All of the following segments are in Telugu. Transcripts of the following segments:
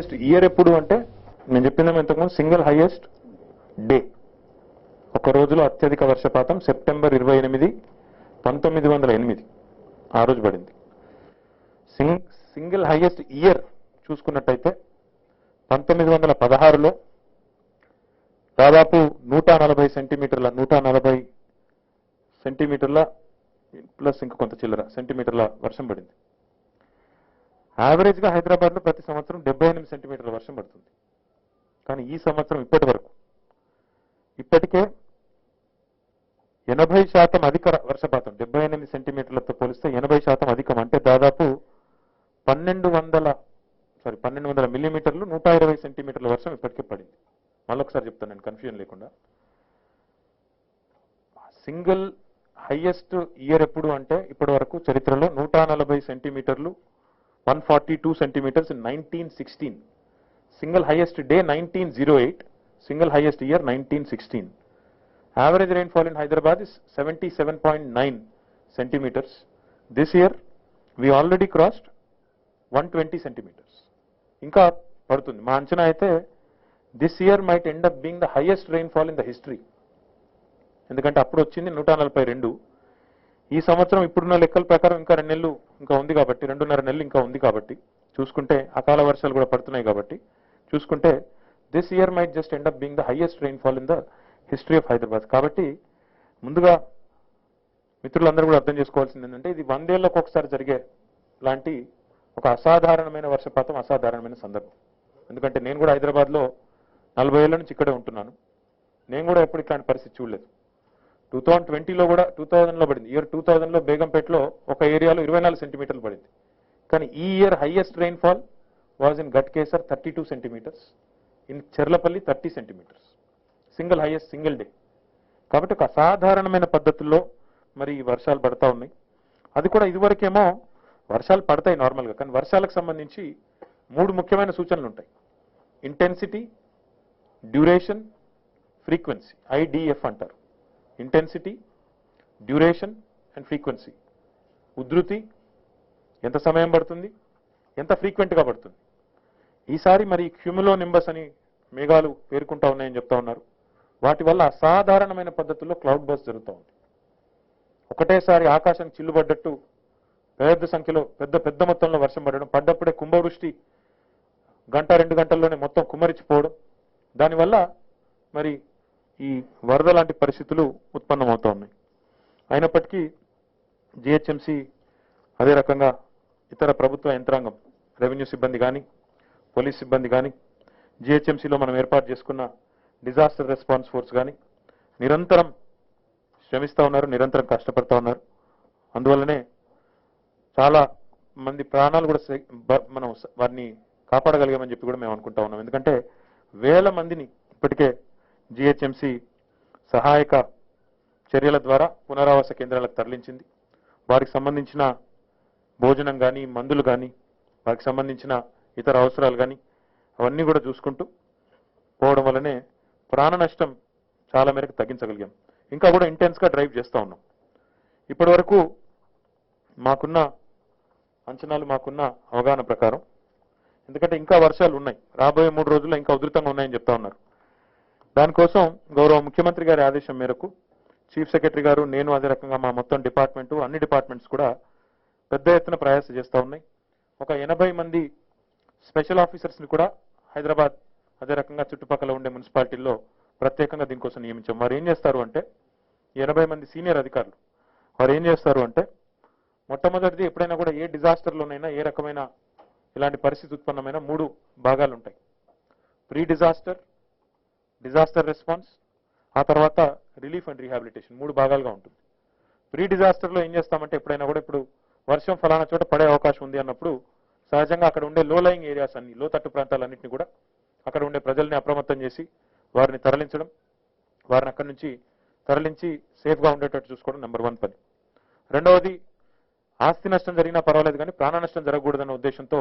హైయెస్ట్ ఇయర్ ఎప్పుడు అంటే నేను చెప్పిందేమో ఇంతకుముందు సింగిల్ హైయెస్ట్ డే ఒక రోజులో అత్యధిక వర్షపాతం సెప్టెంబర్ 28, 1908 ఆ రోజు పడింది. సింగిల్ హైయెస్ట్ ఇయర్ చూసుకున్నట్టయితే 1916లో దాదాపు 140 సెంటీమీటర్ల ప్లస్ ఇంక కొంత చిల్లర సెంటీమీటర్ల వర్షం పడింది. యావరేజ్గా హైదరాబాద్లో ప్రతి సంవత్సరం 78 సెంటీమీటర్ల వర్షం పడుతుంది. కానీ ఈ సంవత్సరం ఇప్పటి వరకు ఇప్పటికే 80% అధిక వర్షపాతం, 78 సెంటీమీటర్లతో పోలిస్తే 80% అధికం, అంటే దాదాపు 1200 మిల్లీమీటర్లు 120 సెంటీమీటర్ల వర్షం ఇప్పటికే పడింది. మళ్ళొకసారి చెప్తాను నేను కన్ఫ్యూజన్ లేకుండా. సింగిల్ హైయెస్ట్ ఇయర్ ఎప్పుడు అంటే ఇప్పటి వరకు చరిత్రలో 140 సెంటీమీటర్లు 142 centimetres in 1916. Single highest day 1908, single highest year 1916. Average rainfall in Hyderabad is 77.9 centimeters. This year we already crossed 120 centimeters. ఇంకా పడుతుంది. మా అంచనా అయితే this year might end up being the highest rainfall in the history. ఎందుకంటే అప్పుడు వచ్చింది 142. ఈ సంవత్సరం ఇప్పుడున్న లెక్కల ప్రకారం ఇంకా 2 నెలలు ఇంకా ఉంది కాబట్టి, 2.5 నెలలు ఇంకా ఉంది కాబట్టి చూసుకుంటే అకాల వర్షాలు కూడా పడుతున్నాయి కాబట్టి చూసుకుంటే this year might just end up being the highest rainfall in the history of Hyderabad. కాబట్టి ముందుగా మిత్రులందరూ కూడా అర్థం చేసుకోవాల్సింది ఏంటంటే ఇది 100 ఏళ్లకు ఒకసారి జరిగే లాంటి ఒక అసాధారణమైన వర్షపాతం, అసాధారణమైన సందర్భం. ఎందుకంటే నేను కూడా హైదరాబాద్లో 40 ఏళ్ల నుంచి ఇక్కడే ఉంటున్నాను. నేను కూడా ఎప్పుడు ఇట్లాంటి పరిస్థితి చూడలేదు. 2020లో కూడా 2000లో పడింది. ఇయర్ 2000లో బేగంపేటలో ఒక ఏరియాలో 24 సెంటీమీటర్లు పడింది. కానీ ఈ year highest rainfall was in Ghatkesar 32 centimetres, in Cherlapalli 30 centimetres. Single highest single day. కాబట్టి ఒక అసాధారణమైన పద్ధతుల్లో మరి ఈ వర్షాలు పడతా ఉన్నాయి. అది కూడా ఇదివరకేమో వర్షాలు పడతాయి నార్మల్గా, కానీ వర్షాలకు సంబంధించి 3 ముఖ్యమైన సూచనలు ఉంటాయి. ఇంటెన్సిటీ, డ్యూరేషన్, ఫ్రీక్వెన్సీ, IDF అంటారు. Intensity, duration and frequency. ఉధృతి, ఎంత సమయం పడుతుంది, ఎంత ఫ్రీక్వెంట్గా పడుతుంది. ఈసారి మరి క్యూములో నింబస్ అని మేఘాలు పేర్కొంటా ఉన్నాయని చెప్తా ఉన్నారు. వాటి వల్ల అసాధారణమైన పద్ధతుల్లో క్లౌడ్ బర్స్ట్ జరుగుతూ ఉంది. ఒకటేసారి ఆకాశం చిల్లుపడ్డట్టు పెద్ద సంఖ్యలో పెద్ద మొత్తంలో వర్షం పడడం, పడ్డప్పుడే కుంభవృష్టి 1-2 గంటల్లోనే మొత్తం కుమ్మరించిపోవడం, దానివల్ల మరి ఈ వరద లాంటి పరిస్థితులు ఉత్పన్నమవుతూ ఉన్నాయి. అయినప్పటికీ GHMC అదే రకంగా ఇతర ప్రభుత్వ యంత్రాంగం, రెవెన్యూ సిబ్బంది కానీ, పోలీస్ సిబ్బంది కానీ, GHMCలో మనం ఏర్పాటు చేసుకున్న డిజాస్టర్ రెస్పాన్స్ ఫోర్స్ కానీ నిరంతరం శ్రమిస్తూ ఉన్నారు, నిరంతరం కష్టపడుతూ ఉన్నారు. అందువల్లనే చాలా మంది ప్రాణాలు కూడా మనం వారిని కాపాడగలిగామని చెప్పి కూడా మేము అనుకుంటా ఉన్నాం. ఎందుకంటే వేల మందిని ఇప్పటికే GHMC సహాయక చర్యల ద్వారా పునరావాస కేంద్రాలకు తరలించింది. వారికి సంబంధించిన భోజనం కానీ, మందులు కానీ, వారికి సంబంధించిన ఇతర అవసరాలు కానీ అవన్నీ కూడా చూసుకుంటూ పోవడం వల్లనే ప్రాణ నష్టం చాలా మేరకు తగ్గించగలిగాం. ఇంకా కూడా ఇంటెన్స్గా డ్రైవ్ చేస్తూ ఉన్నాం. ఇప్పటి వరకు మాకున్న అంచనాలు, మాకున్న అవగాహన ప్రకారం, ఎందుకంటే ఇంకా వర్షాలు ఉన్నాయి, రాబోయే 3 రోజుల్లో ఇంకా ఉధృతంగా ఉన్నాయని చెప్తా ఉన్నారు. దానికోసం గౌరవ ముఖ్యమంత్రి గారి ఆదేశం మేరకు చీఫ్ సెక్రటరీ గారు, నేను, అదే రకంగా మా మొత్తం డిపార్ట్మెంటు, అన్ని డిపార్ట్మెంట్స్ కూడా పెద్ద ఎత్తున ప్రయాస చేస్తూ ఉన్నాయి. ఒక 80 మంది స్పెషల్ ఆఫీసర్స్ని కూడా హైదరాబాద్ అదే రకంగా చుట్టుపక్కల ఉండే మున్సిపాలిటీల్లో ప్రత్యేకంగా దీనికోసం నియమించాం. వారు ఏం చేస్తారు అంటే 80 మంది సీనియర్ అధికారులు వారు ఏం చేస్తారు అంటే మొట్టమొదటిది ఎప్పుడైనా కూడా ఏ డిజాస్టర్లోనైనా ఏ రకమైన ఇలాంటి పరిస్థితి ఉత్పన్నమైన 3 భాగాలు ఉంటాయి. ప్రీ డిజాస్టర్, డిజాస్టర్ రెస్పాన్స్, ఆ తర్వాత రిలీఫ్ అండ్ రీహాబిలిటేషన్, 3 భాగాలుగా ఉంటుంది. ప్రీ డిజాస్టర్లో ఏం చేస్తామంటే ఎప్పుడైనా కూడా ఇప్పుడు వర్షం ఫలానా చోట పడే అవకాశం ఉంది అన్నప్పుడు సహజంగా అక్కడ ఉండే లో లయింగ్ ఏరియాస్ అన్ని, లోతట్టు ప్రాంతాలన్నింటినీ కూడా అక్కడ ఉండే ప్రజల్ని అప్రమత్తం చేసి వారిని తరలించడం, వారిని అక్కడి నుంచి తరలించి సేఫ్గా ఉండేటట్టు చూసుకోవడం నెంబర్ 1 పని. రెండవది, ఆస్తి నష్టం జరిగినా పర్వాలేదు కానీ ప్రాణ నష్టం జరగకూడదన్న ఉద్దేశంతో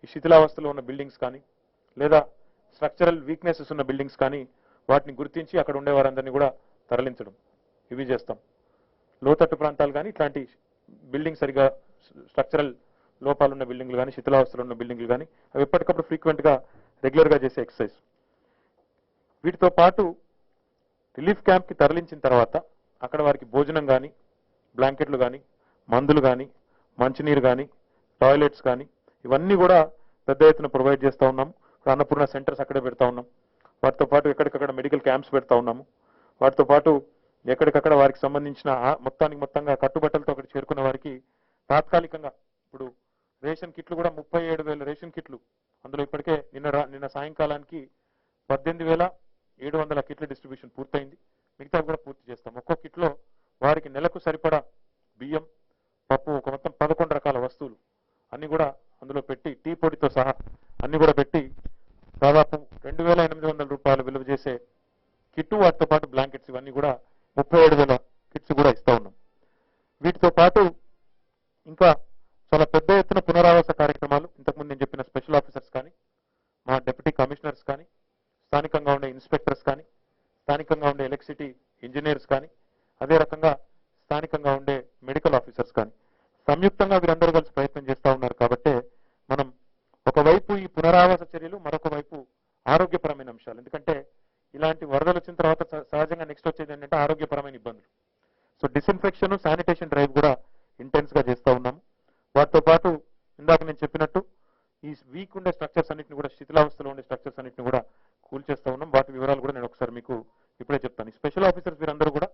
ఈ శిథిలావస్థలో ఉన్న బిల్డింగ్స్ కానీ లేదా స్ట్రక్చరల్ వీక్నెసెస్ ఉన్న బిల్డింగ్స్ కానీ వాటిని గుర్తించి అక్కడ ఉండే వారందరినీ కూడా తరలించడం, ఇవి చేస్తాం. లోతట్టు ప్రాంతాలు కానీ ఇట్లాంటి బిల్డింగ్ సరిగా స్ట్రక్చరల్ లోపాలున్న బిల్డింగ్లు కానీ శిథిలావస్థలో ఉన్న బిల్డింగ్లు కానీ అవి ఎప్పటికప్పుడు ఫ్రీక్వెంట్గా రెగ్యులర్గా చేసే ఎక్సర్సైజ్. వీటితో పాటు రిలీఫ్ క్యాంప్కి తరలించిన తర్వాత అక్కడ వారికి భోజనం కానీ, బ్లాంకెట్లు కానీ, మందులు కానీ, మంచినీరు కానీ, టాయిలెట్స్ కానీ ఇవన్నీ కూడా పెద్ద ఎత్తున ప్రొవైడ్ చేస్తూ ఉన్నాము. అన్నపూర్ణ సెంటర్స్ అక్కడే పెడతా ఉన్నాం. వాటితో పాటు ఎక్కడికక్కడ మెడికల్ క్యాంప్స్ పెడతా ఉన్నాము. వాటితో పాటు ఎక్కడికక్కడ వారికి సంబంధించిన మొత్తంగా కట్టుబట్టలతో అక్కడ చేరుకున్న వారికి తాత్కాలికంగా ఇప్పుడు రేషన్ కిట్లు కూడా 37,000 రేషన్ కిట్లు, అందులో ఇప్పటికే నిన్న సాయంకాలానికి 18,700 కిట్ల డిస్ట్రిబ్యూషన్ పూర్తయింది. మిగతా కూడా పూర్తి చేస్తాం. ఒక్కో కిట్లో వారికి నెలకు సరిపడా బియ్యం, పప్పు, ఒక మొత్తం 11 రకాల వస్తువులు అన్ని కూడా అందులో పెట్టి, టీ పొడితో సహా అన్ని కూడా పెట్టి దాదాపు 2,800 రూపాయలు విలువ చేసే కిట్టు, వాటితో పాటు బ్లాంకెట్స్ ఇవన్నీ కూడా 37,000 కిట్స్ కూడా ఇస్తా ఉన్నాం. వీటితో పాటు ఇంకా చాలా పెద్ద ఎత్తున పునరావాస కార్యక్రమాలు ఇంతకుముందు నేను చెప్పిన స్పెషల్ ఆఫీసర్స్ కానీ, మా డిప్యూటీ కమిషనర్స్ కానీ, స్థానికంగా ఉండే ఇన్స్పెక్టర్స్ కానీ, స్థానికంగా ఉండే ఎలక్ట్రిసిటీ ఇంజనీర్స్ కానీ, అదే రకంగా స్థానికంగా ఉండే మెడికల్ ఆఫీసర్స్ కానీ సంయుక్తంగా వీరందరూ కలిసి ప్రయత్నం చేస్తూ ఉన్నారు. కాబట్టే మనం ఒకవైపు ఈ పునరావాస చర్యలు, మరొక వైపు ఆరోగ్యపరమైన అంశాలు. ఎందుకంటే ఇలాంటి వరదలు వచ్చిన తర్వాత సహజంగా నెక్స్ట్ వచ్చేది ఏంటంటే ఆరోగ్యపరమైన ఇబ్బందులు. సో డిస్ఇన్ఫెక్షన్, శానిటేషన్ డ్రైవ్ కూడా ఇంటెన్స్ గా చేస్తూ ఉన్నాము. వాటితో పాటు ఇందాక నేను చెప్పినట్టు ఈ వీక్ ఉండే స్ట్రక్చర్స్ అన్నింటిని కూడా, శిథిలావస్థలో ఉండే స్ట్రక్చర్స్ అన్నింటిని కూడా కూల్చేస్తూ ఉన్నాం. వాటి వివరాలు కూడా నేను ఒకసారి మీకు ఇప్పుడే చెప్తాను. ఈ స్పెషల్ ఆఫీసర్స్ వీరందరూ కూడా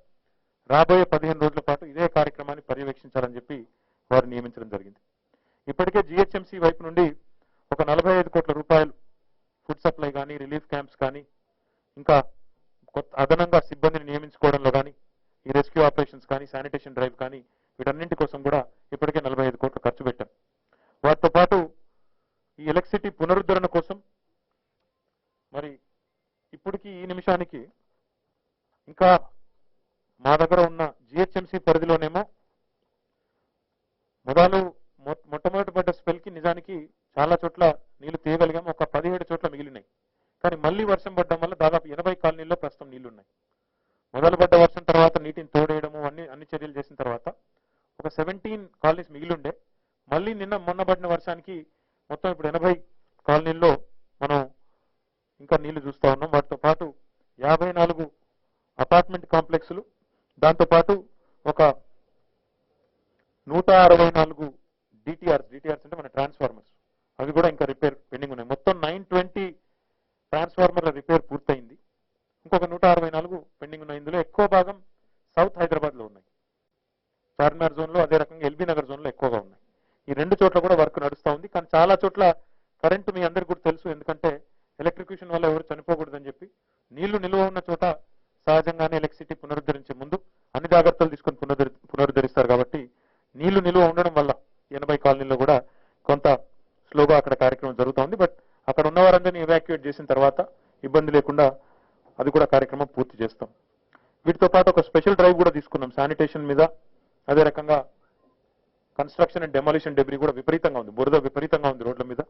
రాబోయే 15 రోజుల పాటు ఇదే కార్యక్రమాన్ని పర్యవేక్షించాలని చెప్పి వారు నియమించడం జరిగింది. ఇప్పటికే జిహెచ్ఎంసీ వైపు నుండి ఒక 45 కోట్ల రూపాయలు ఫుడ్ సప్లై కానీ, రిలీఫ్ క్యాంప్స్ కానీ, ఇంకా అదనంగా సిబ్బందిని నియమించుకోవడంలో కానీ, ఈ రెస్క్యూ ఆపరేషన్స్ కానీ, శానిటేషన్ డ్రైవ్ కానీ వీటన్నింటి కోసం కూడా ఇప్పటికే 45 కోట్లు ఖర్చు పెట్టాం. వాటితో పాటు ఈ ఎలక్ట్రిసిటీ పునరుద్ధరణ కోసం మరి ఇప్పటికీ ఈ నిమిషానికి ఇంకా మా దగ్గర ఉన్న జిహెచ్ఎంసీ పరిధిలోనేమో మొట్టమొదటి పడ్డ స్పెల్కి నిజానికి చాలా చోట్ల నీళ్లు తీయగలిగాం. ఒక 17 చోట్ల మిగిలినాయి. కానీ మళ్ళీ వర్షం పడడం వల్ల దాదాపు 80 కాలనీల్లో ప్రస్తుతం నీళ్లున్నాయి. మొదలు పడ్డ వర్షం తర్వాత నీటిని తోడేయడము అన్ని చర్యలు చేసిన తర్వాత ఒక 17 కాలనీస్ మిగిలిండే. మళ్ళీ మొన్న పడిన వర్షానికి మొత్తం ఇప్పుడు 80 కాలనీల్లో మనం ఇంకా నీళ్లు చూస్తూ ఉన్నాం. వాటితో పాటు 54 అపార్ట్మెంట్ కాంప్లెక్స్లు, దాంతోపాటు ఒక 164 డిటిఆర్స్ అంటే మన ట్రాన్స్ఫార్మర్స్, అవి కూడా ఇంకా రిపేర్ పెండింగ్ ఉన్నాయి. మొత్తం 920 ట్రాన్స్ఫార్మర్ల రిపేర్ పూర్తయింది. ఇంకొక 164 పెండింగ్ ఉన్నాయి. ఇందులో ఎక్కువ భాగం సౌత్ హైదరాబాద్ లో ఉన్నాయి. చార్మినార్ జోన్ లో, అదే రకంగా ఎల్బీ నగర్ జోన్ లో ఎక్కువగా ఉన్నాయి. ఈ 2 చోట్ల కూడా వర్క్ నడుస్తూ ఉంది. కానీ చాలా చోట్ల కరెంటు మీ అందరికీ కూడా తెలుసు, ఎందుకంటే ఎలక్ట్రిక్యూషన్ వల్ల ఎవరు చనిపోకూడదని చెప్పి నీళ్లు నిల్వ ఉన్న చోట సహజంగానే ఎలక్ట్రిసిటీ పునరుద్ధరించే ముందు అన్ని జాగ్రత్తలు తీసుకొని పునరుద్ధరిస్తారు. కాబట్టి నీళ్లు నిల్వ ఉండడం వల్ల 80 కాలనీలో కూడా కొంత స్లోగా అక్కడ కార్యక్రమం జరుగుతోంది. బట్ అక్కడ ఉన్న వారందరినీ ఎవాక్యుయేట్ చేసిన తర్వాత ఇబ్బంది లేకుండా అది కూడా కార్యక్రమం పూర్తి చేస్తాం. వీటితో పాటు ఒక స్పెషల్ డ్రైవ్ కూడా తీసుకున్నాం శానిటేషన్ మీద. అదే రకంగా కన్స్ట్రక్షన్ అండ్ డెమాలిషన్ డెబ్రీ కూడా విపరీతంగా ఉంది, బురద విపరీతంగా ఉంది రోడ్ల మీద.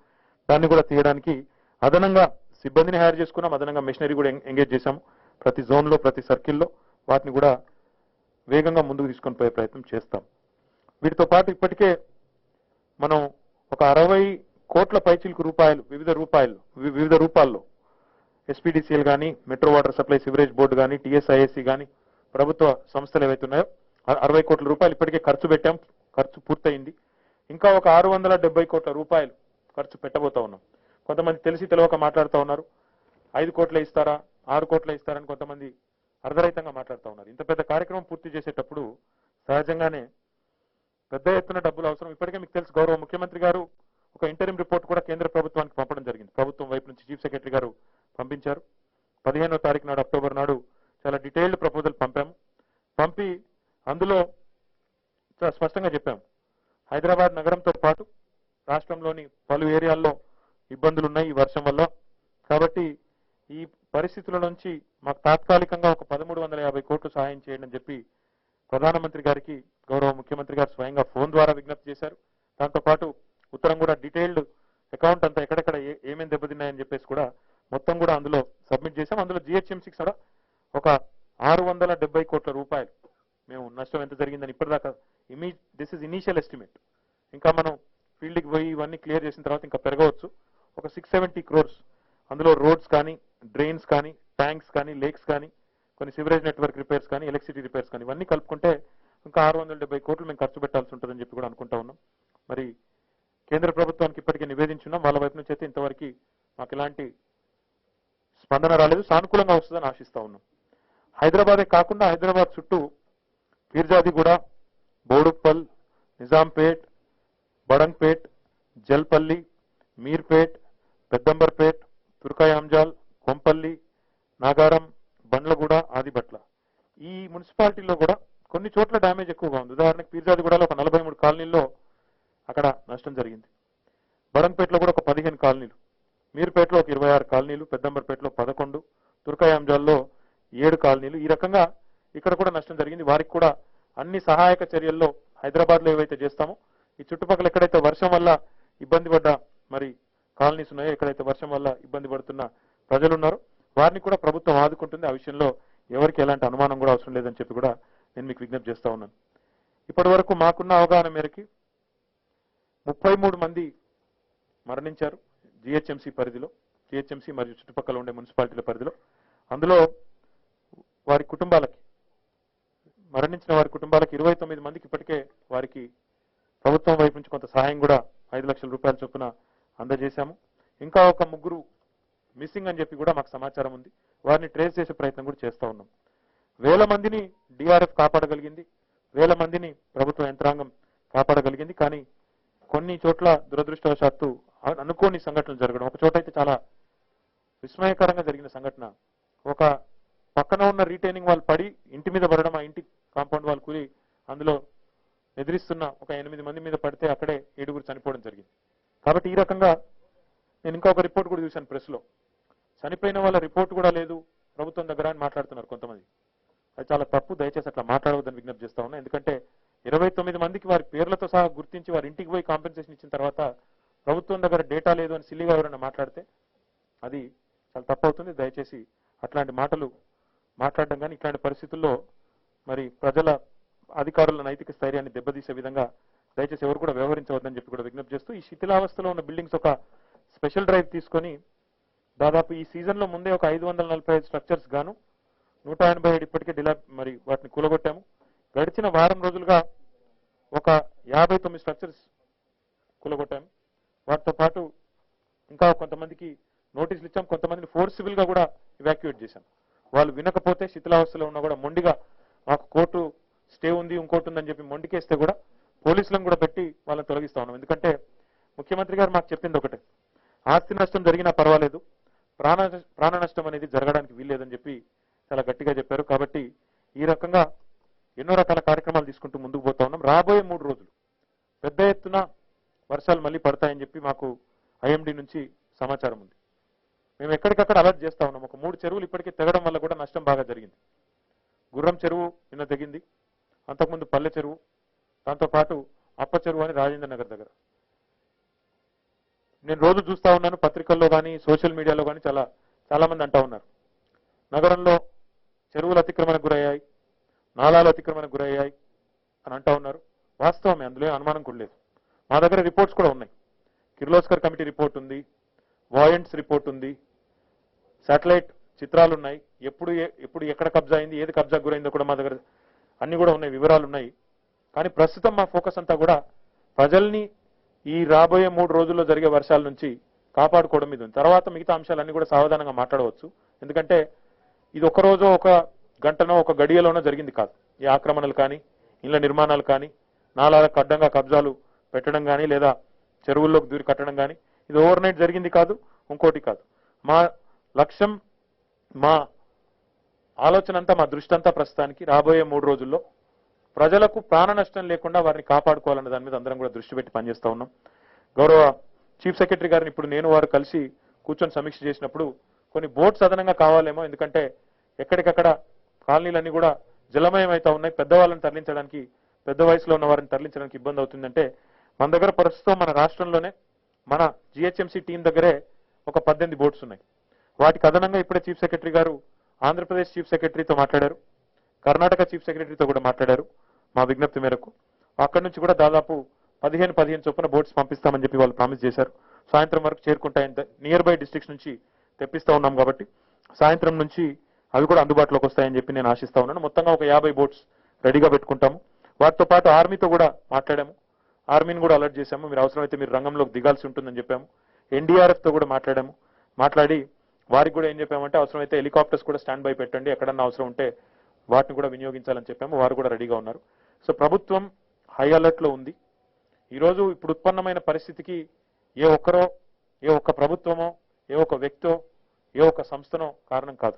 దాన్ని కూడా తీయడానికి అదనంగా సిబ్బందిని హైర్ చేసుకున్నాం, అదనంగా మెషినరీ కూడా ఎంగేజ్ చేశాము. ప్రతి జోన్లో, ప్రతి సర్కిల్లో వాటిని కూడా వేగంగా ముందుకు తీసుకొని పోయే ప్రయత్నం చేస్తాం. వీటితో పాటు ఇప్పటికే మనం ఒక 60 కోట్ల పైచిలకు రూపాయలు వివిధ రూపాల్లో ఎస్పీడీసీఎల్ కానీ, metro water supply sewerage board కానీ, టీఎస్ఐఎస్సీ కానీ, ప్రభుత్వ సంస్థలు ఏవైతే ఉన్నాయో 60 కోట్ల రూపాయలు ఇప్పటికే ఖర్చు పెట్టాం. ఖర్చు పూర్తయింది. ఇంకా ఒక 670 కోట్ల రూపాయలు ఖర్చు పెట్టబోతా ఉన్నాం. కొంతమంది తెలిసి తెలియక మాట్లాడుతూ ఉన్నారు, 5 కోట్లే ఇస్తారా, 6 కోట్లే ఇస్తారని కొంతమంది అర్ధరహితంగా మాట్లాడుతూ ఉన్నారు. ఇంత పెద్ద కార్యక్రమం పూర్తి చేసేటప్పుడు సహజంగానే పెద్ద ఎత్తున డబ్బులు అవసరం. ఇప్పటికే మీకు తెలుసు, గౌరవ ముఖ్యమంత్రి గారు ఒక ఇంటరిం రిపోర్ట్ కూడా కేంద్ర ప్రభుత్వానికి పంపడం జరిగింది. ప్రభుత్వం వైపు నుంచి చీఫ్ సెక్రటరీ గారు పంపించారు. 15వ తారీఖు నాడు, అక్టోబర్ నాడు చాలా డీటెయిల్డ్ ప్రపోజల్ పంపి అందులో చాలా స్పష్టంగా చెప్పాము, హైదరాబాద్ నగరంతో పాటు రాష్ట్రంలోని పలు ఏరియాల్లో ఇబ్బందులు ఉన్నాయి ఈ వర్షం వల్ల. కాబట్టి ఈ పరిస్థితుల నుంచి మాకు తాత్కాలికంగా ఒక 1350 కోట్లు సహాయం చేయండి అని చెప్పి ప్రధానమంత్రి గారికి గౌరవ ముఖ్యమంత్రి గారు స్వయంగా ఫోన్ ద్వారా విజ్ఞప్తి చేశారు. దాంతోపాటు ఉత్తరం కూడా డీటెయిల్డ్ అకౌంట్ అంతా ఎక్కడెక్కడ ఏమేమి దెబ్బతిన్నాయని చెప్పేసి కూడా మొత్తం కూడా అందులో సబ్మిట్ చేశాం. అందులో జిహెచ్ఎంసీకి కూడా ఒక 670 కోట్ల రూపాయలు మేము నష్టం ఎంత జరిగిందని ఇప్పటిదాకా దిస్ ఇస్ ఇనీషియల్ ఎస్టిమేట్. ఇంకా మనం ఫీల్డ్కి పోయి ఇవన్నీ క్లియర్ చేసిన తర్వాత ఇంకా పెరగవచ్చు. ఒక 670 crores అందులో రోడ్స్ కానీ, డ్రైన్స్ కానీ, ట్యాంక్స్ కానీ, లేక్స్ కానీ, కొన్ని సివరేజ్ నెట్వర్క్ రిపేర్స్ కానీ, ఎలక్ట్రిసిటీ రిపేర్స్ కానీ ఇవన్నీ కలుపుకుంటే ఇంకా 670 కోట్లు మేము ఖర్చు పెట్టాల్సి ఉంటుందని చెప్పి కూడా అనుకుంటా ఉన్నాం. మరి కేంద్ర ప్రభుత్వానికి ఇప్పటికే నివేదించున్నాం. వాళ్ళ వైపు నుంచి అయితే ఇంతవరకు మాకు ఎలాంటి స్పందన రాలేదు. సానుకూలంగా వస్తుందని ఆశిస్తా ఉన్నాం. హైదరాబాదే కాకుండా హైదరాబాద్ చుట్టూ పీర్జాదిగూడ, బోడుప్పల్, నిజాంపేట్, బడంగ్పేట్, జల్పల్లి, మీర్పేట్, పెద్దంబర్పేట్, తుర్కాయాంజాల్, కొంపల్లి, నాగారం, బండ్లగూడ, ఆదిబట్ల ఈ మున్సిపాలిటీలో కూడా కొన్ని చోట్ల డ్యామేజ్ ఎక్కువగా ఉంది. ఉదాహరణకు పీర్జాదిగూడలో ఒక 43 కాలనీల్లో అక్కడ నష్టం జరిగింది. బడంగ్పేటలో కూడా ఒక 15 కాలనీలు, మీర్పేటలో ఒక 26 కాలనీలు, పెద్దంబర్పేటలో 11, తుర్కాయాంజాల్లో 7 కాలనీలు. ఈ రకంగా ఇక్కడ కూడా నష్టం జరిగింది. వారికి కూడా అన్ని సహాయక చర్యల్లో హైదరాబాద్లో ఏవైతే చేస్తామో ఈ చుట్టుపక్కల ఎక్కడైతే వర్షం వల్ల ఇబ్బంది పడ్డ మరి కాలనీస్ ఉన్నాయో, ఎక్కడైతే వర్షం వల్ల ఇబ్బంది పడుతున్న ప్రజలు ఉన్నారో వారిని కూడా ప్రభుత్వం ఆదుకుంటుంది. ఆ విషయంలో ఎవరికి ఎలాంటి అనుమానం కూడా అవసరం లేదని చెప్పి కూడా నేను మీకు విజ్ఞప్తి చేస్తా ఉన్నాను. ఇప్పటి వరకు మాకున్న అవగాహన మేరకి 33 మంది మరణించారు జిహెచ్ఎంసీ పరిధిలో, జిహెచ్ఎంసీ మరియు చుట్టుపక్కల ఉండే మున్సిపాలిటీల పరిధిలో. అందులో వారి కుటుంబాలకి, మరణించిన వారి కుటుంబాలకు 29 మందికి ఇప్పటికే వారికి ప్రభుత్వం వైపు నుంచి కొంత సహాయం కూడా 5 లక్షల రూపాయల చొప్పున అందజేశాము. ఇంకా ఒక 3 మిస్సింగ్ అని చెప్పి కూడా మాకు సమాచారం ఉంది. వారిని ట్రేస్ చేసే ప్రయత్నం కూడా చేస్తూ ఉన్నాం. వేల మందిని డిఆర్ఎఫ్ కాపాడగలిగింది, వేల మందిని ప్రభుత్వ యంత్రాంగం కాపాడగలిగింది. కానీ కొన్ని చోట్ల దురదృష్టవశాత్తు అనుకోని సంఘటనలు జరగడం, ఒక చోట అయితే చాలా విస్మయకరంగా జరిగిన సంఘటన, ఒక పక్కన ఉన్న రీటైనింగ్ వాల్ పడి ఇంటి మీద పడడం, ఆ ఇంటి కాంపౌండ్ వాల్ కూలి అందులో ఎదిరిస్తున్న ఒక 8 మంది మీద పడితే అక్కడే 7 చనిపోవడం జరిగింది. కాబట్టి ఈ రకంగా నేను ఇంకా ఒక రిపోర్ట్ కూడా చూశాను ప్రెస్లో, చనిపోయిన వాళ్ళ రిపోర్ట్ కూడా లేదు ప్రభుత్వం దగ్గర అని మాట్లాడుతున్నారు కొంతమంది. అది చాలా తప్పు. దయచేసి అట్లా మాట్లాడవద్దని విజ్ఞప్తి చేస్తా ఉన్నా. ఎందుకంటే 29 మందికి వారి పేర్లతో సహా గుర్తించి వారి ఇంటికి పోయి కాంపెన్సేషన్ ఇచ్చిన తర్వాత ప్రభుత్వం దగ్గర డేటా లేదు అని సిల్లిగా ఎవరైనా మాట్లాడితే అది చాలా తప్పు అవుతుంది. దయచేసి అట్లాంటి మాటలు మాట్లాడడం కానీ ఇట్లాంటి పరిస్థితుల్లో మరి ప్రజల అధికారుల నైతిక స్థైర్యాన్ని దెబ్బతీసే విధంగా దయచేసి ఎవరు కూడా వ్యవహరించవద్దని చెప్పి కూడా విజ్ఞప్తి చేస్తూ, ఈ శిథిలావస్థలో ఉన్న బిల్డింగ్స్ ఒక స్పెషల్ డ్రైవ్ తీసుకొని దాదాపు ఈ సీజన్లో ముందే ఒక 545 స్ట్రక్చర్స్ గాను 187 ఇప్పటికే మరి వాటిని కూలగొట్టాము. గడిచిన వారం రోజులుగా ఒక 59 స్ట్రక్చర్స్ కూలగొట్టాము. వాటితో పాటు ఇంకా కొంతమందికి నోటీసులు ఇచ్చాం, కొంతమందిని ఫోర్సిబుల్ గా కూడా ఇవాక్యుయేట్ చేశాం. వాళ్ళు వినకపోతే శిథిలావస్థలో ఉన్నా కూడా మొండిగా మాకు కోర్టు స్టే ఉంది, ఇంకోటి ఉందని చెప్పి మొండికేస్తే కూడా పోలీసులను కూడా పెట్టి వాళ్ళని తొలగిస్తా ఉన్నాం. ఎందుకంటే ముఖ్యమంత్రి గారు మాకు చెప్పింది ఒకటే, ఆస్తి నష్టం జరిగినా పర్వాలేదు, ప్రాణ నష్టం అనేది జరగడానికి వీల్లేదని చెప్పి చాలా గట్టిగా చెప్పారు. కాబట్టి ఈ రకంగా ఎన్నో రకాల కార్యక్రమాలు తీసుకుంటూ ముందుకు పోతా ఉన్నాం. రాబోయే 3 రోజులు పెద్ద ఎత్తున వర్షాలు మళ్ళీ పడతాయని చెప్పి మాకు ఐఎండి నుంచి సమాచారం ఉంది. మేము ఎక్కడికక్కడ అలర్ట్ చేస్తా ఉన్నాం. ఒక 3 చెరువులు ఇప్పటికే తెగడం వల్ల కూడా నష్టం బాగా జరిగింది. గుర్రం చెరువు నిన్న తెగింది, అంతకుముందు పల్లె చెరువు, దాంతోపాటు అప్ప చెరువు అని రాజేంద్ర నగర్ దగ్గర. నేను రోజు చూస్తా ఉన్నాను పత్రికల్లో కానీ సోషల్ మీడియాలో కానీ చాలా మంది అంటా ఉన్నారు, నగరంలో చెరువులు అతిక్రమణకు గురయ్యాయి, నాలాలు అతిక్రమణకు గురయ్యాయి అని అంటా ఉన్నారు. వాస్తవమే, అందులో అనుమానం కూడా లేదు. మా దగ్గర రిపోర్ట్స్ కూడా ఉన్నాయి. కిర్లోస్కర్ కమిటీ రిపోర్ట్ ఉంది, వాయంట్స్ రిపోర్ట్ ఉంది, శాటిలైట్ చిత్రాలు ఉన్నాయి, ఎప్పుడు ఎక్కడ కబ్జా అయింది, ఏది కబ్జా గురైందో కూడా మా దగ్గర అన్ని కూడా ఉన్నాయి, వివరాలు ఉన్నాయి. కానీ ప్రస్తుతం మా ఫోకస్ అంతా కూడా ప్రజల్ని ఈ రాబోయే 3 రోజుల్లో జరిగే వర్షాల నుంచి కాపాడుకోవడం మీద ఉంది. తర్వాత మిగతా అంశాలన్నీ కూడా సావధానంగా మాట్లాడవచ్చు. ఎందుకంటే ఇది ఒక రోజు ఒక గంటనో ఒక గడియలోనో జరిగింది కాదు. ఈ ఆక్రమణలు కానీ, ఇళ్ల నిర్మాణాలు కానీ, నాలాలకు అడ్డంగా కబ్జాలు పెట్టడం కానీ, లేదా చెరువుల్లోకి దూరి కట్టడం కానీ, ఇది ఓవర్ నైట్ జరిగింది కాదు, ఇంకోటి కాదు. మా లక్ష్యం, మా ఆలోచన అంతా, మా దృష్టి అంతా ప్రస్తుతానికి రాబోయే 3 రోజుల్లో ప్రజలకు ప్రాణ నష్టం లేకుండా వారిని కాపాడుకోవాలన్న దాని మీద అందరం కూడా దృష్టి పెట్టి పనిచేస్తా ఉన్నాం. గౌరవ చీఫ్ సెక్రటరీ గారిని ఇప్పుడు నేను వారు కలిసి కూర్చొని సమీక్ష చేసినప్పుడు కొన్ని బోట్స్ అదనంగా కావాలేమో, ఎందుకంటే ఎక్కడికక్కడ కాలనీలన్నీ కూడా జలమయం అవుతా ఉన్నాయి. పెద్దవాళ్ళని తరలించడానికి, పెద్ద వయసులో ఉన్న వారిని తరలించడానికి ఇబ్బంది అవుతుందంటే మన దగ్గర ప్రస్తుతం మన రాష్ట్రంలోనే మన జిహెచ్ఎంసీ టీం దగ్గరే ఒక 18 బోట్స్ ఉన్నాయి. వాటికి అదనంగా ఇప్పుడే చీఫ్ సెక్రటరీ గారు ఆంధ్రప్రదేశ్ చీఫ్ సెక్రటరీతో మాట్లాడారు, కర్ణాటక చీఫ్ సెక్రటరీతో కూడా మాట్లాడారు. మా విజ్ఞప్తి మేరకు అక్కడి నుంచి కూడా దాదాపు 15 చొప్పున బోట్స్ పంపిస్తామని చెప్పి వాళ్ళు ప్రామిస్ చేశారు. సాయంత్రం వరకు చేరుకుంటాయని నియర్ బై డిస్ట్రిక్ట్స్ నుంచి తెప్పిస్తా ఉన్నాం కాబట్టి సాయంత్రం నుంచి అవి కూడా అందుబాటులోకి వస్తాయని చెప్పి నేను ఆశిస్తా ఉన్నాను. మొత్తంగా ఒక 50 బోట్స్ రెడీగా పెట్టుకుంటాము. వాటితో పాటు ఆర్మీతో కూడా మాట్లాడాము. ఆర్మీని కూడా అలర్ట్ చేశాము. మీరు అవసరమైతే మీరు రంగంలోకి దిగాల్సి ఉంటుందని చెప్పాము. ఎన్డీఆర్ఎఫ్ తో కూడా మాట్లాడాము. మాట్లాడి వారికి కూడా ఏం చెప్పామంటే అవసరమైతే హెలికాప్టర్స్ కూడా స్టాండ్ బై పెట్టండి, ఎక్కడన్నా అవసరం ఉంటే వాటిని కూడా వినియోగించాలని చెప్పాము. వారు కూడా రెడీగా ఉన్నారు. సో ప్రభుత్వం హై అలర్ట్ లో ఉంది. ఈరోజు ఇప్పుడు ఉత్పన్నమైన పరిస్థితికి ఏ ఒక్కరో, ఏ ఒక్క ప్రభుత్వమో, ఏ ఒక్క వ్యక్తో, ఏ ఒక్క సంస్థనో కారణం కాదు.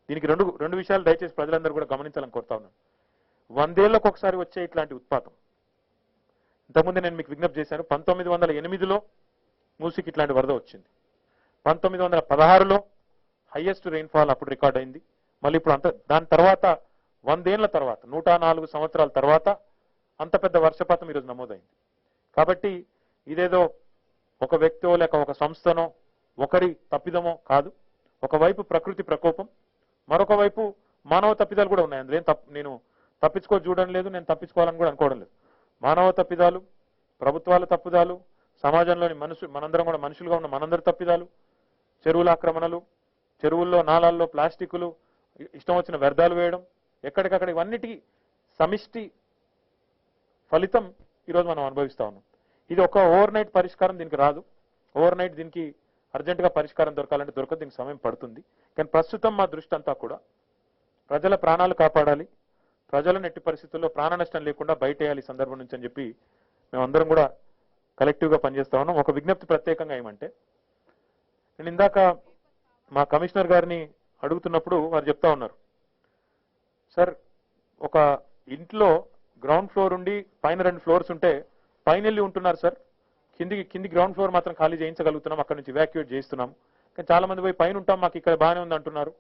దీనికి రెండు విషయాలు దయచేసి ప్రజలందరూ కూడా గమనించాలని కోరుతా ఉన్నాను. 100 ఏళ్లకు ఒకసారి వచ్చే ఇట్లాంటి ఉత్పాతం. ఇంతకుముందు నేను మీకు విజ్ఞప్తి చేశాను, 1908లో మూసికి ఇట్లాంటి వరద వచ్చింది. 1916లో హైయెస్ట్ రెయిన్ఫాల్ అప్పుడు రికార్డ్ అయింది. మళ్ళీ ఇప్పుడు దాని తర్వాత 100 ఏళ్ల తర్వాత 104 సంవత్సరాల తర్వాత అంత పెద్ద వర్షపాతం ఈరోజు నమోదైంది. కాబట్టి ఇదేదో ఒక వ్యక్తో లేక ఒక సంస్థనో ఒకరి తప్పిదమో కాదు. ఒకవైపు ప్రకృతి ప్రకోపం, మరొక వైపు మానవ తప్పిదాలు కూడా ఉన్నాయి. అందులో నేను చూడడం లేదు, నేను తప్పించుకోవాలని కూడా అనుకోవడం లేదు. మానవ తప్పిదాలు, ప్రభుత్వాల తప్పిదాలు, సమాజంలోని మనందరం కూడా మనుషులుగా ఉన్న మనందరి తప్పిదాలు, చెరువుల ఆక్రమణలు, చెరువుల్లో నాలాల్లో ప్లాస్టిక్లు, ఇష్టం వచ్చిన వ్యర్థాలు వేయడం, ఎక్కడికక్కడ ఇవన్నిటికీ సమిష్టి ఫలితం ఈరోజు మనం అనుభవిస్తా ఉన్నాం. ఇది ఒక ఓవర్ నైట్ పరిష్కారం దీనికి రాదు. ఓవర్ నైట్ దీనికి అర్జెంటుగా పరిష్కారం దొరకాలంటే దొరకదు, దీనికి సమయం పడుతుంది. కానీ ప్రస్తుతం మా దృష్టి అంతా కూడా ప్రజల ప్రాణాలు కాపాడాలి, ప్రజలను ఎట్టి పరిస్థితుల్లో ప్రాణ నష్టం లేకుండా బయటేయాలి సందర్భం నుంచి అని చెప్పి మేమందరం కూడా కలెక్టివ్గా పనిచేస్తా ఉన్నాం. ఒక విజ్ఞప్తి ప్రత్యేకంగా ఏమంటే, నేను ఇందాక మా కమిషనర్ గారిని అడుగుతున్నప్పుడు వారు చెప్తా ఉన్నారు, సార్ ఒక ఇంట్లో గ్రౌండ్ ఫ్లోర్ ఉండి పైన 2 ఫ్లోర్స్ ఉంటే పైన వెళ్ళి ఉంటున్నారు సార్, కింది గ్రౌండ్ ఫ్లోర్ మాత్రం ఖాళీ చేయించగలుగుతున్నాం, అక్కడ నుంచి ఎవాక్యుయేట్ చేస్తున్నాం, కానీ చాలా మంది పోయి పైన ఉంటాం, మాకు ఇక్కడ బాగానే ఉంది అంటున్నారు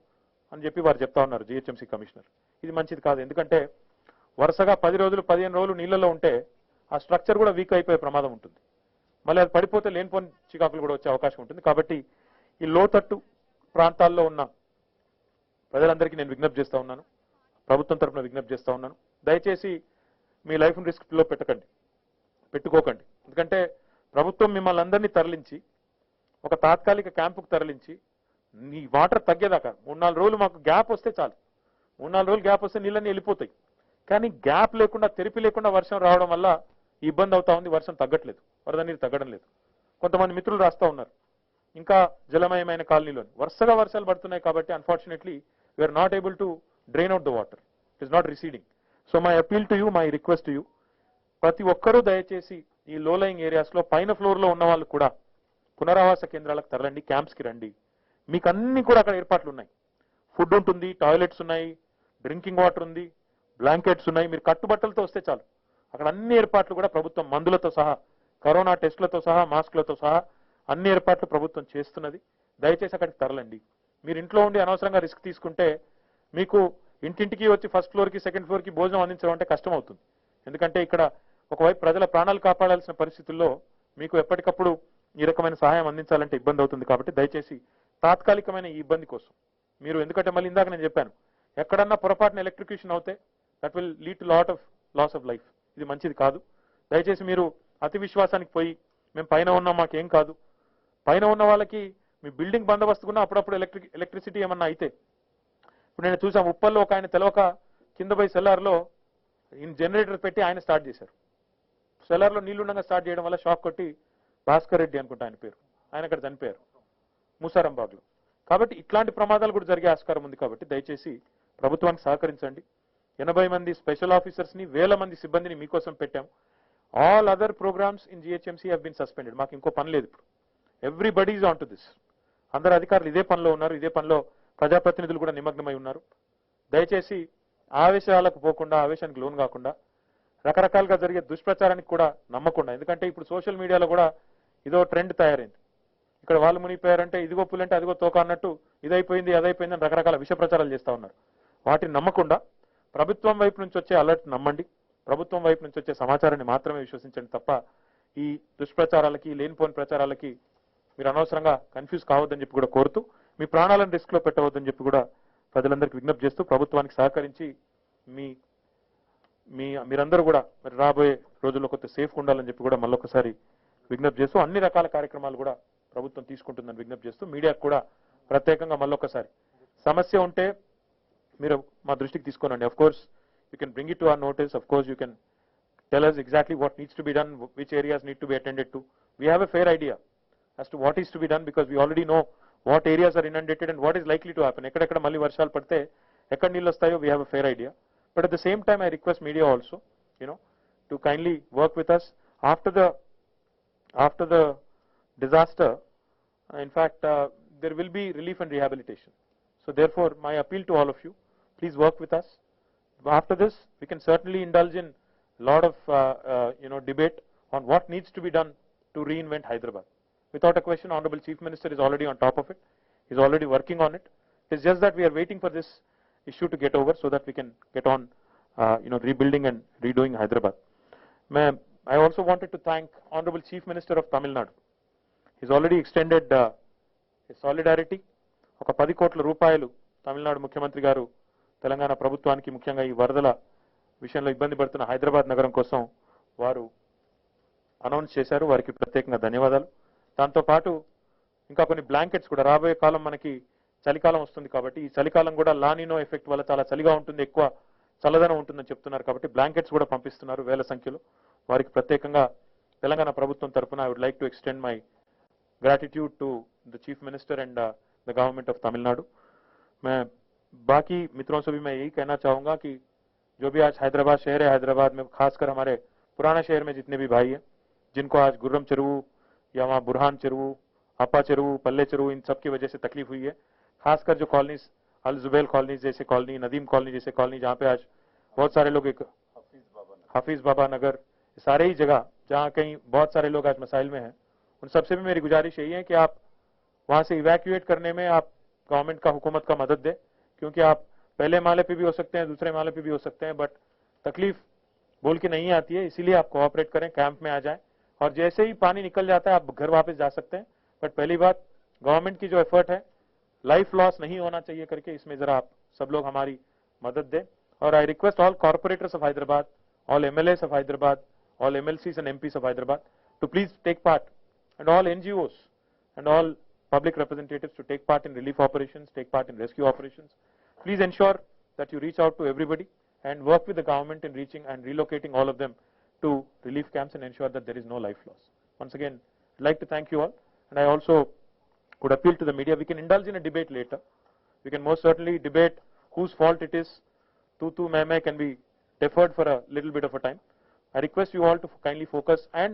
అని చెప్పి వారు చెప్తా ఉన్నారు జిహెచ్ఎంసీ కమిషనర్. ఇది మంచిది కాదు. ఎందుకంటే వరుసగా 10 రోజులు 15 రోజులు నీళ్లలో ఉంటే ఆ స్ట్రక్చర్ కూడా వీక్ అయిపోయే ప్రమాదం ఉంటుంది. మళ్ళీ అది పడిపోతే లేనిపోని చికాకులు కూడా వచ్చే అవకాశం ఉంటుంది. కాబట్టి ఈ లోతట్టు ప్రాంతాల్లో ఉన్న ప్రజలందరికీ నేను విజ్ఞప్తి చేస్తా ఉన్నాను, ప్రభుత్వం తరఫున విజ్ఞప్తి చేస్తా ఉన్నాను, దయచేసి మీ లైఫ్ను రిస్క్లో పెట్టుకోకండి. ఎందుకంటే ప్రభుత్వం మిమ్మల్ని అందరినీ తరలించి ఒక తాత్కాలిక క్యాంపుకు తరలించి నీ వాటర్ తగ్గేదాకా 3-4 రోజులు మాకు గ్యాప్ వస్తే చాలు. 3-4 రోజులు గ్యాప్ వస్తే నీళ్ళన్నీ వెళ్ళిపోతాయి. కానీ గ్యాప్ లేకుండా, తెరిపి లేకుండా వర్షం రావడం వల్ల ఇబ్బంది అవుతా ఉంది. వర్షం తగ్గట్లేదు, వరద నీరు తగ్గడం లేదు. కొంతమంది మిత్రులు రాస్తా ఉన్నారు, ఇంకా జలమయమైన కాలనీలో వరుసగా వర్షాలు పడుతున్నాయి కాబట్టి unfortunately we are not able to drain out the water, it is not receding. So my appeal to you, my request to you, ప్రతి ఒక్కరూ దయచేసి ఈ లో లయింగ్ ఏరియాస్ లో పైన ఫ్లోర్ లో ఉన్న వాళ్ళు కూడా పునరావాస కేంద్రాలకు తరలండి, క్యాంప్స్ కి రండి. మీకు అన్ని కూడా అక్కడ ఏర్పాట్లు ఉన్నాయి. ఫుడ్ ఉంటుంది, టాయిలెట్స్ ఉన్నాయి, డ్రింకింగ్ వాటర్ ఉంది, బ్లాంకెట్స్ ఉన్నాయి. మీరు కట్టుబట్టలతో వస్తే చాలు. అక్కడ అన్ని ఏర్పాట్లు కూడా ప్రభుత్వం మందులతో సహా, కరోనా టెస్టులతో సహా, మాస్కులతో సహా అన్ని ఏర్పాట్లు ప్రభుత్వం చేస్తున్నది. దయచేసి అక్కడికి తరలండి. మీరు ఇంట్లో ఉండి అనవసరంగా రిస్క్ తీసుకుంటే మీకు ఇంటింటికి వచ్చి ఫస్ట్ ఫ్లోర్ కి సెకండ్ ఫ్లోర్ కి భోజనం అందించడం అంటే కష్టం అవుతుంది. ఎందుకంటే ఇక్కడ ఒకవైపు ప్రజల ప్రాణాలు కాపాడాల్సిన పరిస్థితుల్లో మీకు ఎప్పటికప్పుడు ఈ రకమైన సహాయం అందించాలంటే ఇబ్బంది అవుతుంది. కాబట్టి దయచేసి తాత్కాలికమైన ఈ ఇబ్బంది కోసం మీరు, ఎందుకంటే మళ్ళీ ఇందాక నేను చెప్పాను, ఎక్కడన్నా పొరపాటున ఎలక్ట్రిక్యూషన్ అవుతే that will lead to loss of life. ఇది మంచిది కాదు. దయచేసి మీరు అతి విశ్వాసానికి పోయి మేము పైన ఉన్నాం మాకేం కాదు, పైన ఉన్న వాళ్ళకి మీ బిల్డింగ్ బందోబస్తుకున్నా అప్పుడప్పుడు ఎలక్ట్రిసిటీ ఏమన్నా అయితే, ఇప్పుడు నేను చూసాం ఉప్పల్లో ఒక ఆయన తెలవక కింద పోయి సెల్లార్లో జనరేటర్ పెట్టి ఆయన స్టార్ట్ చేశారు. సెల్లార్లో నీళ్లుండగా స్టార్ట్ చేయడం వల్ల షాక్ కొట్టి భాస్కర్ రెడ్డి అనుకుంటా ఆయన పేరు, ఆయన అక్కడ చనిపోయారు మూసారంబాగ్లో. కాబట్టి ఇట్లాంటి ప్రమాదాలు కూడా జరిగే ఆస్కారం ఉంది. కాబట్టి దయచేసి ప్రభుత్వానికి సహకరించండి. 80 మంది స్పెషల్ ఆఫీసర్స్ ని, 1000 మంది సిబ్బందిని మీకోసం పెట్టాం. All other programmes in GHMC have been suspended. మాకు ఇంకో పని లేదు ఇప్పుడు. Everybody is on to this. అందరు అధికారులు ఇదే పనిలో ఉన్నారు, ఇదే పనిలో ప్రజాప్రతినిధులు కూడా నిమగ్నమై ఉన్నారు. దయచేసి ఆవేశాలకు పోకుండా, ఆవేశానికి లోన్ కాకుండా, రకరకాలుగా జరిగే దుష్ప్రచారానికి కూడా నమ్మకుండా. ఎందుకంటే ఇప్పుడు సోషల్ మీడియాలో కూడా ఇదో ట్రెండ్ తయారైంది. ఇక్కడ వాళ్ళు మునిగిపోయారంటే ఇదిగో పులంటే అదిగో తోక అన్నట్టు, ఇదైపోయింది అదైపోయింది అని రకరకాల విష ప్రచారాలు చేస్తా ఉన్నారు. వాటిని నమ్మకుండా ప్రభుత్వం వైపు నుంచి వచ్చే అలర్ట్ నమ్మండి, ప్రభుత్వం వైపు నుంచి వచ్చే సమాచారాన్ని మాత్రమే విశ్వసించండి తప్ప ఈ దుష్ప్రచారాలకి, లేనిపోని ప్రచారాలకి మీరు అనవసరంగా కన్ఫ్యూజ్ కావద్దని చెప్పి కూడా కోరుతూ, మీ ప్రాణాలను రిస్క్ లో పెట్టవద్దని చెప్పి కూడా ప్రజలందరికీ విజ్ఞప్తి చేస్తూ, ప్రభుత్వానికి సహకరించి మీరందరూ కూడా మరి రాబోయే రోజుల్లో కొంత సేఫ్గా ఉండాలని చెప్పి కూడా మళ్ళొకసారి విజ్ఞప్తి చేస్తూ అన్ని రకాల కార్యక్రమాలు కూడా ప్రభుత్వం తీసుకుంటుందని విజ్ఞప్తి చేస్తూ మీడియాకు కూడా ప్రత్యేకంగా మళ్ళొకసారి సమస్య ఉంటే మీరు మా దృష్టికి తీసుకోనండి. Of course you can bring it to our notice. Of course you can tell us exactly what needs to be done, which areas need to be attended to. We have a fair idea as to what is to be done because we already know what areas are inundated and what is likely to happen. ఎక్కడెక్కడ మళ్ళీ వర్షాలు పడితే ఎక్కడ నీళ్ళు వస్తాయో we have a fair idea. But at the same time, I request media also, to kindly work with us after the disaster. In fact, there will be relief and rehabilitation. So therefore, my appeal to all of you, please work with us. After this, we can certainly indulge in lot of debate on what needs to be done to reinvent Hyderabad. Without a question, Honorable Chief Minister is already on top of it. He is already working on it. It's just that we are waiting for this issue to get over so that we can get on rebuilding and redoing Hyderabad. I also wanted to thank Honorable Chief Minister of Tamil Nadu. He's already extended his solidarity. ఒక 10 కోట్ల రూపాయలు తమిళనాడు ముఖ్యమంత్రి గారు తెలంగాణ ప్రభుత్వానికి ముఖ్యంగా ఈ వరదల విషయంలో ఇబ్బంది పడుతున్న హైదరాబాద్ నగరం కోసం వారు అనౌన్స్ చేశారు. వారికి ప్రత్యేకంగా ధన్యవాదాలు. దాంతో పాటు ఇంకా కొన్ని బ్లాంకెట్స్ కూడా రాబోయే కాలం మనకి చలికాలం వస్తుంది కాబట్టి ఈ చలికాలం కూడా లానినో ఎఫెక్ట్ వల్ల చాలా చలిగా ఉంటుంది, ఎక్కువ చల్లదనం ఉంటుందని చెప్తున్నారు కాబట్టి బ్లాంకెట్స్ కూడా పంపిస్తున్నారు వేల సంఖ్యలో. వారికి ప్రత్యేకంగా తెలంగాణ ప్రభుత్వం తరఫున I would like to extend my gratitude to the chief minister and the government of Tamil Nadu. मैं बाकी मित्रों से भी मैं यही कहना चाहूँगा कि जो भी आज हैदराबाद शहर है, हैदराबाद में खासकर हमारे पुराना शहर में जितने भी भाई हैं जिनको आज गुर्रम चेरुवु या वहाँ बुरहान चेरुवु, अपा चेरुवु, पल्ले चेरुवु इन सब की वजह से तकलीफ हुई है, खासकर जो कॉलोनीज अल जुबैल कॉलोनी जैसे कॉलोनी, नदीम कॉलोनी जैसे कॉलोनी जहाँ पे आज बहुत सारे लोग, एक हाफिज बाबा नगर, सारे ही जगह जहाँ कहीं बहुत सारे लोग आज मसाइल में हैं, उन सबसे भी मेरी गुजारिश यही है कि आप वहाँ से इवैक्यूएट करने में आप गवर्नमेंट का, हुकूमत का मदद दें, क्योंकि आप पहले माले पे भी हो सकते हैं, दूसरे माले पे भी हो सकते हैं, बट तकलीफ बोल के नहीं आती है. इसीलिए आप कोऑपरेट करें, कैंप में आ जाएं और जैसे ही पानी निकल जाता है आप घर वापस जा सकते हैं. बट पहली बात, गवर्नमेंट की जो एफर्ट है, लाइफ लॉस नहीं होना चाहिए करके इसमें जरा आप सब लोग हमारी मदद दें. और I request all corporators of Hyderabad, all MLAs of Hyderabad, all MLCs and MPs of Hyderabad to please take part, and all NGOs and all public representatives to take part in relief operations, take part in rescue operations. Please ensure that you reach out to everybody and work with the government in reaching and relocating all of them to relief camps and ensure that there is no life loss. Once again, I'd like to thank you all, and I also would appeal to the media. We can indulge in a debate later. We can most certainly debate whose fault it is. Tu mai can be deferred for a little bit of a time. I request you all to kindly focus and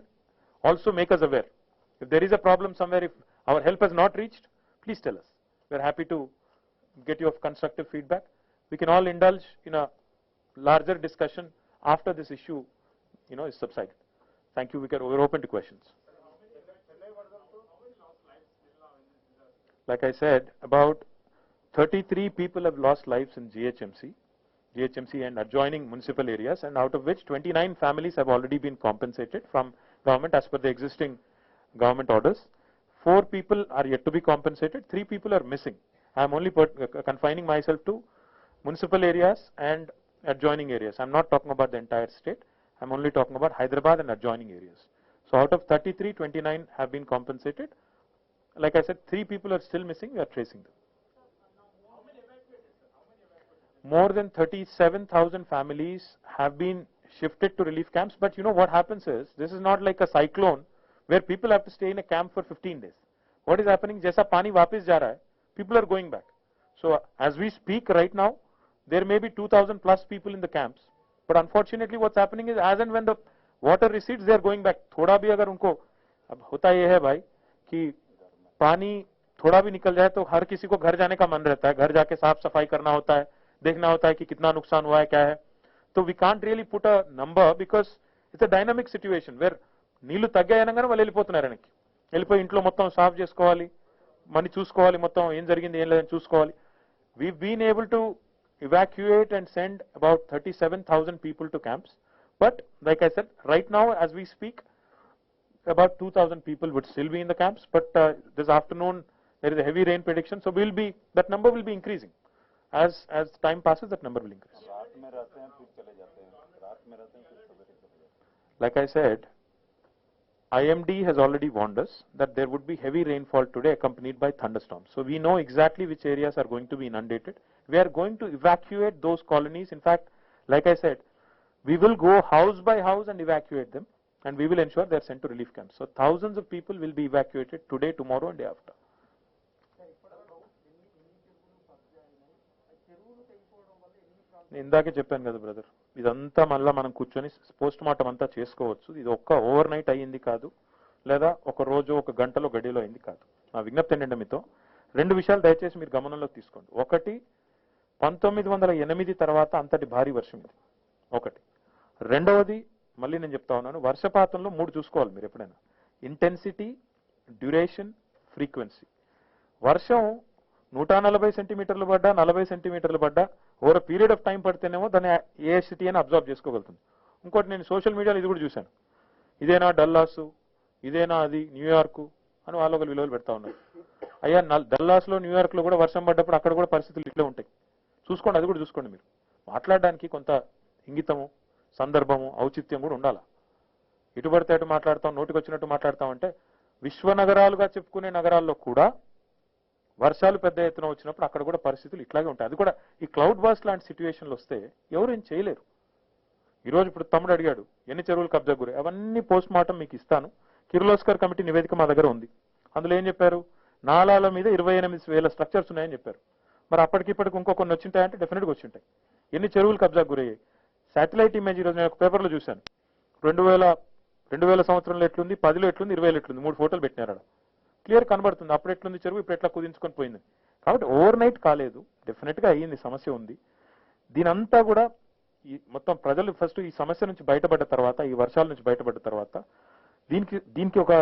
also make us aware. If there is a problem somewhere, if our help has not reached, please tell us. We are happy to get your constructive feedback. We can all indulge in a larger discussion after this issue, is subsided. Thank you. We're open to questions. Like I said, about 33 people have lost lives in GHMC and adjoining municipal areas, and out of which 29 families have already been compensated from government as per the existing government orders. 4 people are yet to be compensated. 3 people are missing. I am only confining myself to municipal areas and adjoining areas. I am not talking about the entire state. I am only talking about Hyderabad and adjoining areas. So out of 33, 29 have been compensated. Like I said, 3 people are still missing. We are tracing them. More than 37,000 families have been shifted to relief camps. But what happens is, this is not like a cyclone where people have to stay in a camp for 15 days. What is happening? Jaisa pani वापस जा रहा है, people are going back. So as we speak right now, there may be 2,000 plus people in the camps. But unfortunately, what's happening is, as and when the water recedes, they are going back. थोड़ा भी अगर उनको, अब होता ये है भाई कि पानी थोड़ा भी निकल जाए तो हर किसी को घर जाने का मन रहता है, घर जाके साफ सफाई करना होता है, देखना होता है कि कितना नुकसान हुआ है, क्या है. तो we can't really put a number because it's a dynamic situation where నీళ్లు తగ్గాయనగానే వాళ్ళు వెళ్ళిపోతున్నారు వెనక్కి. వెళ్ళిపోయి ఇంట్లో మొత్తం సాఫ్ చేసుకోవాలి, మనీ చూసుకోవాలి, మొత్తం ఏం జరిగింది ఏం లేదని చూసుకోవాలి. We've been able to evacuate and send about 37,000 people to camps. But like I said, right now as we speak, about 2,000 people would still be in the camps. But this afternoon there is a heavy rain prediction, so that number will be increasing. As time passes, that number will increase. like I said, IMD has already warned us that there would be heavy rainfall today accompanied by thunderstorms. So we know exactly which areas are going to be inundated. We are going to evacuate those colonies. In fact, like I said, we will go house by house and evacuate them, and we will ensure they are sent to relief camps. So thousands of people will be evacuated today, tomorrow, and day after. ఇందాకే చెప్పాను కదా బ్రదర్, ఇదంతా మళ్ళీ మనం కూర్చొని పోస్ట్ మార్టం అంతా చేసుకోవచ్చు. ఇది ఒక్క ఓవర్ నైట్ అయ్యింది కాదు, లేదా ఒక రోజు ఒక గంటలో గడిలో అయింది కాదు. నా విజ్ఞప్తి ఏంటంటే మీతో రెండు విషయాలు దయచేసి మీరు గమనంలోకి తీసుకోండి. ఒకటి, 1908 తర్వాత అంతటి భారీ వర్షం ఇది ఒకటి. రెండవది, మళ్ళీ నేను చెప్తా ఉన్నాను, వర్షపాతంలో మూడు చూసుకోవాలి మీరు ఎప్పుడైనా: ఇంటెన్సిటీ, డ్యూరేషన్, ఫ్రీక్వెన్సీ. వర్షం 140 సెంటీమీటర్లు పడ్డా, 40 సెంటీమీటర్లు పడ్డా, ఓవర్ పీరియడ్ ఆఫ్ టైం పడితేనేమో దాన్ని ఏఎస్టీ అని అబ్జర్వ్ చేసుకోగలుగుతుంది. ఇంకోటి, నేను సోషల్ మీడియాలో ఇది కూడా చూశాను, ఇదేనా డల్లాసు, ఇదేనా అది న్యూయార్కు అని వాళ్ళు ఒకరు విలువలు పెడతా ఉన్నారు. అయ్యా, డల్లాస్లో న్యూయార్క్లో కూడా వర్షం పడ్డప్పుడు అక్కడ కూడా పరిస్థితులు ఇట్లే ఉంటాయి. చూసుకోండి, అది కూడా చూసుకోండి. మీరు మాట్లాడడానికి కొంత ఇంగితము, సందర్భము, ఔచిత్యం కూడా ఉండాలా. ఇటు పడితే అటు మాట్లాడతాం, నోటికి వచ్చినట్టు మాట్లాడతామంటే, విశ్వ నగరాలుగా చెప్పుకునే నగరాల్లో కూడా వర్షాలు పెద్ద ఎత్తున వచ్చినప్పుడు అక్కడ కూడా పరిస్థితులు ఇట్లాగే ఉంటాయి. అది కూడా ఈ క్లౌడ్ బాస్ లాంటి సిచ్యువేషన్లు వస్తే ఎవరు ఏం చేయలేరు. ఈరోజు ఇప్పుడు తమ్ముడు అడిగాడు ఎన్ని చెరువులు కబ్జా గురి, అవన్నీ పోస్ట్ మార్టం మీకు ఇస్తాను. కిర్లోస్కర్ కమిటీ నివేదిక మా దగ్గర ఉంది. అందులో ఏం చెప్పారు, నాలాల మీద 28,000 స్ట్రక్చర్స్ ఉన్నాయని చెప్పారు. మరి అప్పటికిప్పటికి ఇంకో కొన్ని వచ్చింటాయంటే డెఫినెట్గా వచ్చింటాయి. ఎన్ని చెరువులు కబ్జా గురయ్యాయి? శాటిలైట్ ఇమేజ్ ఈరోజు నేను ఒక పేపర్లో చూశాను. 2000 సంవత్సరంలో ఎట్లుంది, 10లో ఎట్లుంది, 20లో ఎట్లుంది, 3 ఫోటోలు పెట్టినారు. క్లియర్ కనబడుతుంది అప్పుడు ఎట్లుంది చెరువు, ఇప్పుడు ఎట్లా కుదించుకొని పోయింది. కాబట్టి ఓవర్ నైట్ కాలేదు, డెఫినెట్ గా అయ్యింది, సమస్య ఉంది. దీనంతా కూడా ఈ మొత్తం ప్రజలు ఫస్ట్ ఈ సమస్య నుంచి బయటపడ్డ తర్వాత, ఈ వర్షాల నుంచి బయటపడ్డ తర్వాత దీనికి ఒక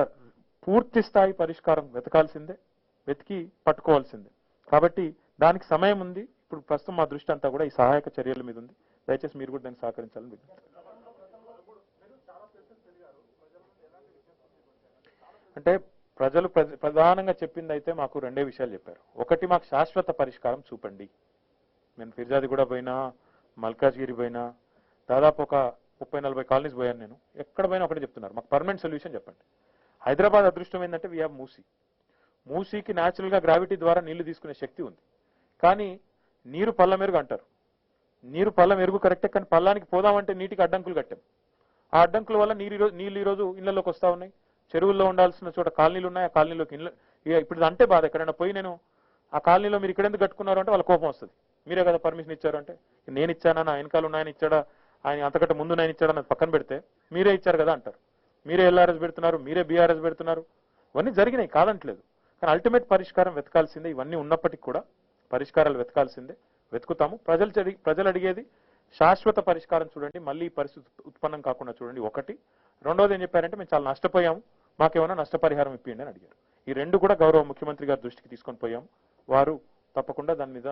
పూర్తి స్థాయి పరిష్కారం వెతకాల్సిందే, వెతికి పట్టుకోవాల్సిందే. కాబట్టి దానికి సమయం ఉంది. ఇప్పుడు ప్రస్తుతం మా దృష్టి అంతా కూడా ఈ సహాయక చర్యల మీద ఉంది. దయచేసి మీరు కూడా దానికి సహకరించాలని విజ్ఞప్తి. అంటే ప్రజలు ప్రధానంగా చెప్పింది అయితే మాకు రెండే విషయాలు చెప్పారు. ఒకటి, మాకు శాశ్వత పరిష్కారం చూపండి. నేను ఫిర్జాది కూడా పోయినా, మల్కాజ్గిరి పోయినా, దాదాపు ఒక 30-40 కాలనీస్ పోయాను. నేను ఎక్కడ పోయినా ఒకటి చెప్తున్నారు, మాకు పర్మనెంట్ సొల్యూషన్ చెప్పండి. హైదరాబాద్ అదృష్టం ఏంటంటే వీ హ్యావ్ మూసీకి న్యాచురల్ గా గ్రావిటీ ద్వారా నీళ్లు తీసుకునే శక్తి ఉంది. కానీ నీరు పల్ల మెరుగు అంటారు. నీరు పల్ల మెరుగు కరెక్టే, కానీ పల్లానికి పోదామంటే నీటికి అడ్డంకులు కట్టాం. ఆ అడ్డంకుల వల్ల నీళ్ళు ఈరోజు ఇళ్లలోకి వస్తా ఉన్నాయి. చెరువుల్లో ఉండాల్సిన చోట కాలనీలు ఉన్నాయి, ఆ కాలనీలోకి ఇల్లు. ఇప్పుడు అంటే బాధ, ఎక్కడైనా పోయి నేను ఆ కాలనీలో మీరు ఇక్కడ ఎందుకు కట్టుకున్నారు అంటే వాళ్ళ కోపం వస్తుంది. మీరే కదా పర్మిషన్ ఇచ్చారు అంటే, నేను ఇచ్చానా, నా వెనకాల ఉన్నాయని ఇచ్చాడా, ఆయన అంతకంటే ముందు నేను ఇచ్చాడా, నాకు పక్కన పెడితే మీరే ఇచ్చారు కదా అంటారు. మీరే ఎల్ఆర్ఎస్ పెడుతున్నారు, మీరే బీఆర్ఎస్ పెడుతున్నారు. ఇవన్నీ జరిగినాయి, కాదంటలేదు. కానీ అల్టిమేట్ పరిష్కారం వెతకాల్సిందే. ఇవన్నీ ఉన్నప్పటికీ కూడా పరిష్కారాలు వెతకాల్సిందే, వెతుకుతాము. ప్రజలు అడిగేది శాశ్వత పరిష్కారం చూడండి, మళ్ళీ పరిస్థితి ఉత్పన్నం కాకుండా చూడండి. ఒకటి. రెండోది ఏం చెప్పారంటే, మేము చాలా నష్టపోయాము, మాకేమైనా నష్టపరిహారం ఇప్పియండి అని అడిగారు. ఈ రెండు కూడా గౌరవ ముఖ్యమంత్రి గారి దృష్టికి తీసుకొని పోయాము. వారు తప్పకుండా దాని మీద